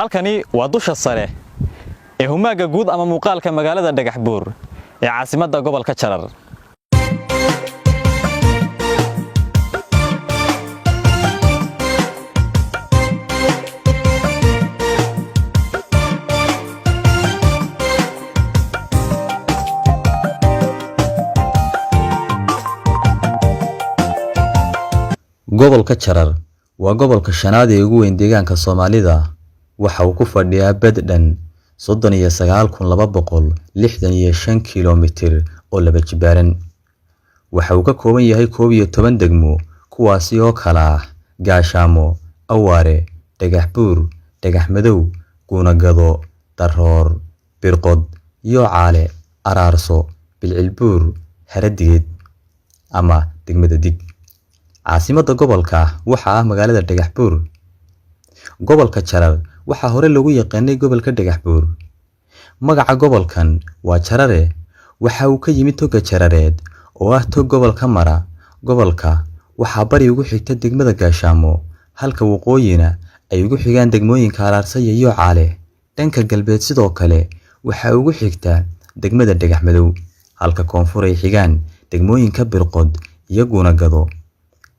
halkani waa dusha sare ee humaaga guud ama muuqaalka magaalada Dhagaxbuur ee caasimadda gobolka Jarar. gobolka Jarar waa gobolka shanaad ee ugu weyn deegaanka Soomaalida. waxa uu ku fadhiyaa baddan 39,265 kiiloomitir oo laba jibaaran. waxa uu ka kooban yahay 11 degmo kuwaasi oo kala ah Gaashaamo, Awaare, Dhagaxbuur, Dhagaxmadow, Guunagado, Daroor, Birqod, Yoocaale, Araarso, Bilcilbuur, Haradigeed ama degmada Dig. caasimadda gobolka waxa ah magaalada Dhagaxbuur. gobolka Jarar waxa hore lagu yaqaanay gobolka Dhagaxbuur. magaca gobolkan waa Jarare waxa uu ka yimid toga Jarareed oo ah tog gobolka mara. gobolka waxa bari ugu xigta degmada Gaashaamo, halka waqooyina ay ugu xigaan degmooyinka Araarso iyo Yoocaale. dhanka galbeed sidoo kale waxa ugu xigta degmada Dhagaxmadow, halka koonfur ay xigaan degmooyinka Birqod iyo Guunagado.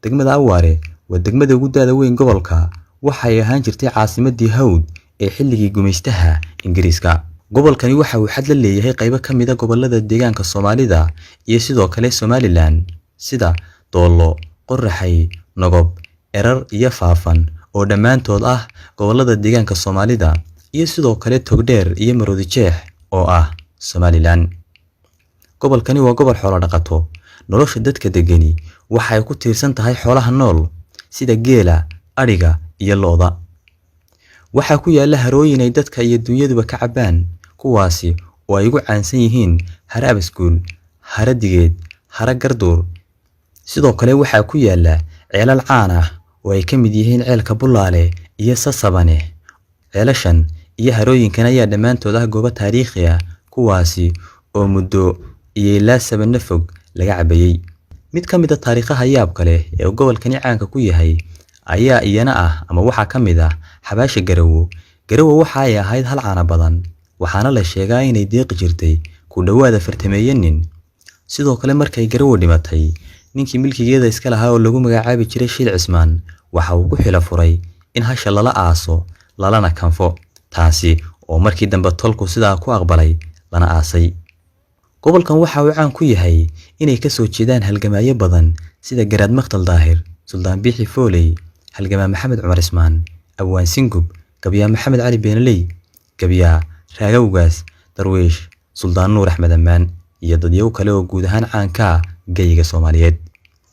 degmada Awaare waa degmada ugu daada weyn gobolka. waxay ahaan jirtay caasimadii Hawd ee xilligii gumaystaha Ingiriiska. gobolkani waxa uu xad la leeyahay qaybo ka mid ah gobolada deegaanka Soomaalida iyo sidoo kale Somaliland sida Doolo, Qoraxay, Nogob, Erar iyo Faafan oo dhammaantood ah gobolada deegaanka Soomaalida, iyo sidoo kale Togdheer iyo Maroodijeex oo ah Somaliland. gobolkani waa gobol xoolo dhaqato. nolosha dadka degani waxay ku tiirsan tahay xoolaha nool sida geela, ariga iyo lo'da. waxa ku yaala harooyin ay dadka iyo dunyaduba ka cabaan, kuwaasi oo ay ugu caansan yihiin Hara Abaskuul, Haradigeed, Hara Garduur. sidoo kale waxa ku yaala ceelal caan ah oo ay ka mid yihiin ceelka Bulaale iyo Sasabane. ceelashan iyo harooyinkan ayaa dhammaantood ah goobo taariikhi ah, kuwaasi oo muddo iyo ilaa 7 fog laga cabayay. mid ka mid ah taariikhaha yaabka leh ee gobolkani caanka ku yahay ayaa iyana ah ama waxa ka mid ah xabaasha Garawo. Garawo waxa ay ahayd hal caana badan, waxaana la sheegaa inay deeqi jirtay ku dhawaada 40 nin. sidoo kale markay Garawo dhimatay, ninkii milkigeeda iska lahaa oo lagu magacaabi jiray Shiil Cismaan waxa uu ku xila furay in hasha lala aaso lalana kanfo, taasi oo markii dambe tolku sidaa ku aqbalay lana aasay. gobolkan waxa uu caan ku yahay inay ka soo jeedaan halgamaayo badan sida Garaad Maqtal Daahir, Suldaan Biixi Fooley, halgamaa Maxamed Cumar Ismaan, Abwaan Singub, Gabiyaa Maxamed Cali Beenaley, Gabiyaa Raagowgaas, Darwiish, Suldaan Nuur Axmed Ammaan iyo dadyow kale oo guud ahaan caan ka ah geyga Soomaaliyeed.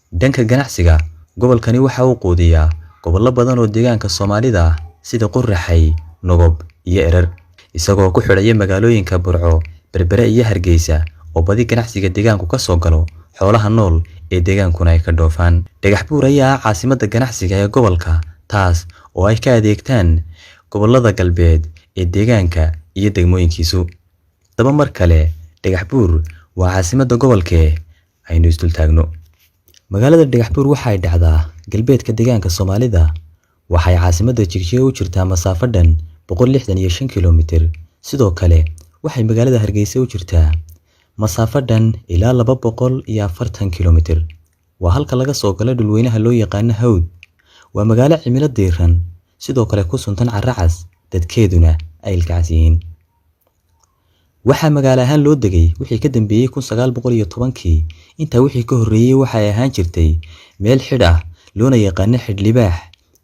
dhanka ganacsiga, gobolkani waxa uu quudiyaa gobollo badan oo deegaanka Soomaalida ah sida Qoraxay, Nogob iyo Erar, isagoo ku xidhaya magaalooyinka Burco, Berbera iyo Hargeysa oo badi ganacsiga deegaanku ka soo galo xoolaha nool ee deegaankuna ay ka dhoofaan. Dhagaxbuur ayaa ah caasimadda ganacsiga ee gobolka, taas oo ay ka adeegtaan gobolada galbeed ee deegaanka iyo degmooyinkiisu. daba mar kale, Dhagaxbuur waa caasimadda gobolka. aynu isdul taagno. magaalada Dhagaxbuur waxa ay dhacdaa galbeedka deegaanka Soomaalida. waxay caasimadda Jigjiga u jirtaa masaafo dhan 165 kiiloomitir. sidoo kale waxay magaalada Hargeysa u jirtaa masaafo dhan ilaa 240 kiiloomitir. waa halka laga soo galo dhulweynaha loo yaqaan Hawd. waa magaalo cimilo diiran, sidoo kale ku suntan carracas, dadkeeduna ay ilkaas yihiin. waxaa magaalo ahaan loo degay wixii ka dambeeyay 1910kii. intaa wixii ka horreeyay waxay ahaan jirtay meel xidh ah loona yaqaan xidh libaax.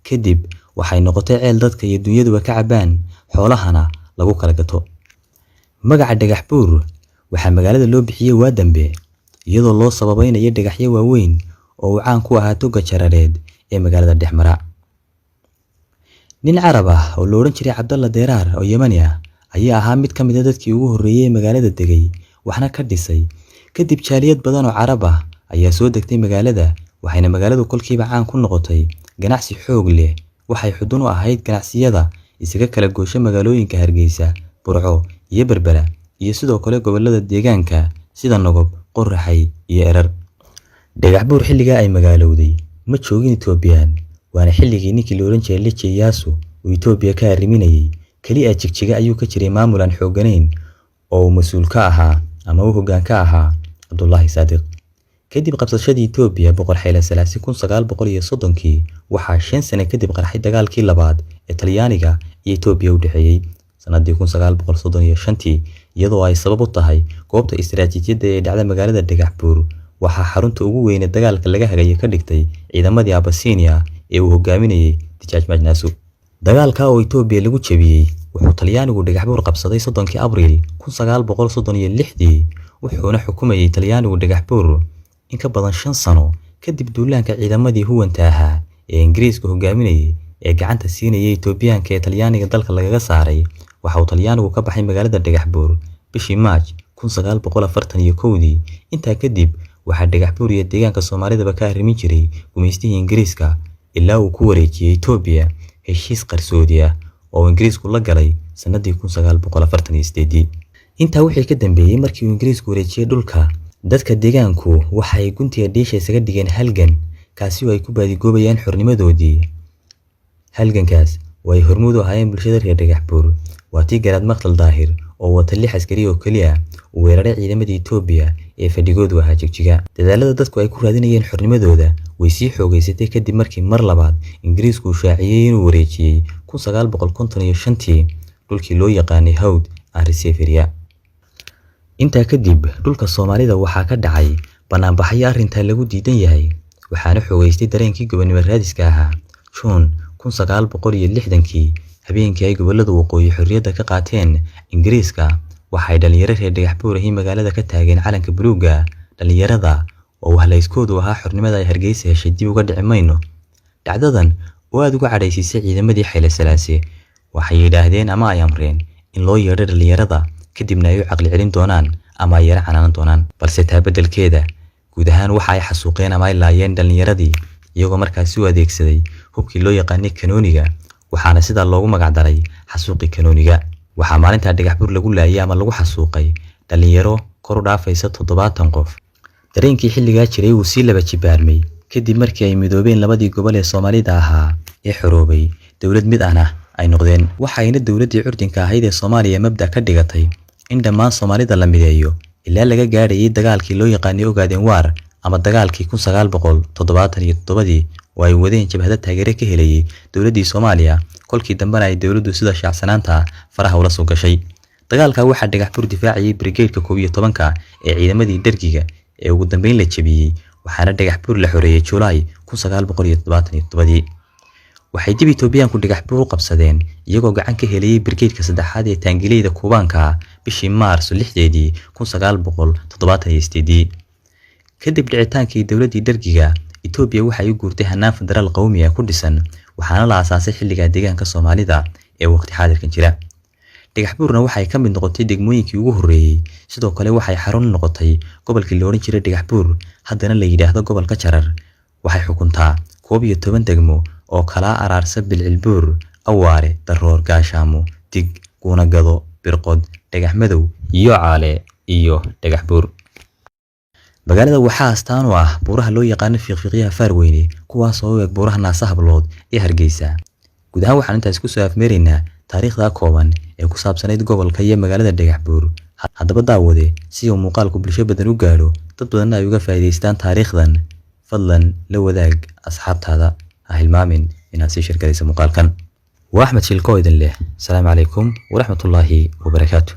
kadib waxay noqotay ceel dadka iyo dunyaduba ka cabaan, xoolahana lagu kala gato. magaca Dhagaxbuur waxaa magaalada loo bixiyay waa dambe, iyadoo loo sababaynayo dhagaxyo waaweyn oo uu caan ku ahaa toga Jarareed ee magaalada Dhexmara. nin Carab ah oo la oran jiray Cabdalla Deeraar oo Yemani ah ayaa ahaa mid ka mid ah dadkii ugu horreeyay magaalada degay, waxna ka dhisay. kadib jaaliyad badan oo Carab ah ayaa soo degtay magaalada, waxayna magaaladu kolkiiba caan ku noqotay ganacsi xoog leh. waxay xudun u ahayd ganacsiyada isaga kala goosha magaalooyinka Hargeysa, Burco iyo Berbera, iyo sidoo kale gobolada deegaanka sida Nogob, Qoraxay iyo Erar. Dhagaxbuur xilliga ay magaalowday ma joogin Ethiopian, waana xilligii ninkii la oran jiray Lecce Iyaasu uu Ethiopia ka arriminayay kaliya Jigjiga ayuu ka jiray maamul aan xooganayn oo mas'uul ka ahaa ama uu hoggaan ka ahaa Cabdullaahi Saadiq. kadib qabsashadii Itoobiya boqor Hayle Selassie 1930kii waxaa 5 sano kadib qarxay dagaalkii labaad ee Talyaaniga iyo Itoobiya u dhaxeeyay sanadii 1935 iyadoo ay sabab u tahay goobta istiraatiijiyadda ee dhacda magaalada Dhagaxbuur. waxaa xarunta ugu weyn ee dagaalka laga hagayay ka dhigtay ciidamadii Abyssinia ee uu hogaaminayay Tijaaj Majnaasu. dagaalka oo Itoobiya lagu jabiyay wuxuu Talyaanigu Dhagaxbuur qabsaday 30kii Abriil 1936 wuxuuna xukumayay Talyaanigu Dhagaxbuur in ka badan 5 sano kadib duulaanka ciidamadii huwanta ahaa ee Ingiriiska hogaaminayay ee gacanta siinayay Itoobiyaanka ee Talyaaniga dalka lagaga saaray. waxa uu Talyaanigu ka baxay magaalada Dhagaxbuur bishii March 1941. intaa kadib waxaa Dhagaxbuur iyo deegaanka Soomaalida ka arrimin jiray gumeystihii Ingiriiska ilaa uu ku wareejiyay Itoobiya heshiis qarsoodi ah oo Ingiriisku la galay sanadii 1948. intaa wixii ka dambeeyay markii uu Ingiriisku wareejiyay dhulka, dadka deegaanku waxay guntiga dhiisha isaga dhigeen halgan kaasi oo ay ku baadigoobayaan xornimadoodii. halgankaas way hormuud u ahaayeen bulshada reer Dhagaxbuur. waa tii Garaad Maqtal Daahir oo wata 6 askari oo kaliya uu weeraray ciidamada Itoobiya ee fadhigoodu ahaa Jigjiga. dadaalada dadku ay ku raadinayeen xornimadooda way sii xoogaysatay kadib markii mar labaad Ingiriisku shaaciyay inuu wareejiyay 1955 dhulkii loo yaqaanay Hawd aan Reseveria. intaa kadib dhulka Soomaalida waxaa ka dhacay banaanbaxyo arrinta lagu diidan yahay waxaana xoogaystay dareenkii gobonimo raadiska ahaa. June 1960kii habeenkii ay gobolada waqooyi xorriyadda ka qaateen Ingiriiska waxay dhalinyaro reer Dhagaxbuur ahi magaalada ka taageen calanka buluuga. dhalinyarada oo wahleyskoodu ahaa xornimada ay Hargeysa heshay dib uga dhici mayno. dhacdadan oo aad uga cadhaysiisay ciidamadii Hayle Selassie waxay yidhaahdeen ama ay amreen in loo yeedho dhalinyarada kadibna ay u caqli celin doonaan ama ay yara canaanan doonaan. balse taa beddelkeeda guud ahaan waxa ay xasuuqeen ama ay laayeen dhalinyaradii iyagoo markaasi u adeegsaday hubkii loo yaqaanay kanooniga waxaana sidaa loogu magac daray xasuuqii kanooniga. waxaa maalinta Dhagaxbuur lagu laayay ama lagu xasuuqay dhalinyaro kor u dhaafaysa 70 qof. dareenkii xilligaa jiray uu sii laba jibaarmay kadib markii ay midoobeen labadii gobol ee Soomaalida ahaa ee xoroobay dawlad mid ahna ay noqdeen. waxayna dawladdii curdinka ahayd ee Soomaaliya mabda ka dhigatay in dhammaan Soomaalida la mideeyo ilaa laga gaadhayay dagaalkii loo yaqaanay Ogaadeen War ama dagaalkii 1977 oo ay wadeen jabhada taageero ka helayay dawladdii Soomaaliya. kolkii dambana ay dawladdu sida shaacsanaanta faraha ula soo gashay. dagaalka waxaa Dhagaxbuur difaacayay Brigade-ka 11 ee ciidamadii Dargiga ee ugu dambeyn la jabiyay waxaana Dhagaxbuur la xoreeyay July 1977. waxay dib Itoobiyaanku Dhagaxbuur u qabsadeen iyagoo gacan ka helayay Brigade-ka 3aad ee taangileyda Kuubaanka bishii Maars 6, 1978. kadib dhicitaankii dawladdii Dargiga, Itoobiya waxay u guurtay hanaan federaal qowmi ah ku dhisan waxaana la aasaasay xilliga deegaanka Soomaalida ee waqti xaadirkan jira. Dhagaxbuurna waxay ka mid noqotay degmooyinkii ugu horeeyay sidoo kale waxay xarun noqotay gobolkii la oran jiray Dhagaxbuur haddana la yiraahdo gobolka Jarar. waxay xukuntaa 11 degmo oo kala araarsa Bilcilbuur, Awaare, Daroor, Gaashaamo, Dig, Guunagado, Birqod, Dhagaxmadow iyo Caale iyo Dhagaxbuur. magaalada waxaa astaan u ah buuraha loo yaqaan fiiqfiiqyaha Faarweyne kuwaas oo eeg buuraha Naasa Hablood ee Hargeysa. guud ahaan waxaan intaas ku soo afmeeraynaa taariikhda kooban ee ku saabsanayd gobolka iyo magaalada Dhagaxbuur. haddaba daawade si uu muuqaalku bulsho badan u gaaro dad badan ay uga faa'iideystaan taariikhdan fadlan la wadaag asxaabtaada. ha hilmaamin inaad sii shirkadayso muuqaalkan. waa Axmed Shilko idin leh. Assalaamu calaykum waraxmatullaahi wabarakaatuh.